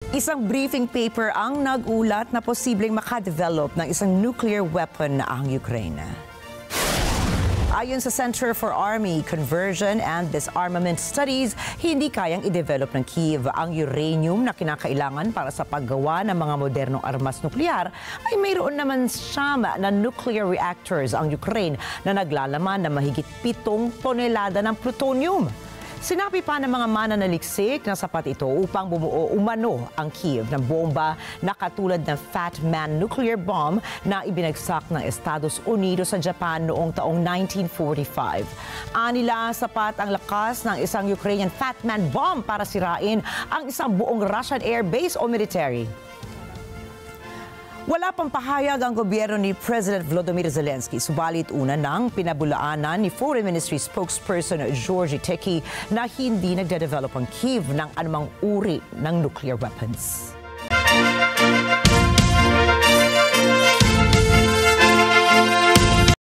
Isang briefing paper ang nag-ulat na posibleng makadevelop ng isang nuclear weapon ang Ukraine. Ayon sa Center for Army Conversion and Disarmament Studies, hindi kayang i-develop ng Kyiv ang uranium na kinakailangan para sa paggawa ng mga modernong armas nuklear, ay mayroon naman siyam na nuclear reactors ang Ukraine na naglalaman ng mahigit 7 tonelada ng plutonium. Sinabi pa ng mga mananaliksik na sapat ito upang bumuo umano ang Kyiv ng bomba na katulad ng Fat Man nuclear bomb na ibinagsak ng Estados Unidos sa Japan noong taong 1945. Anila, sapat ang lakas ng isang Ukrainian Fat Man bomb para sirain ang isang buong Russian air base o military. Wala pang pahayag ang gobyerno ni President Volodymyr Zelensky, subalit una nang pinabulaanan ni Foreign Ministry spokesperson Georgy Teki na hindi nagde-develop ang Kyiv ng anumang uri ng nuclear weapons.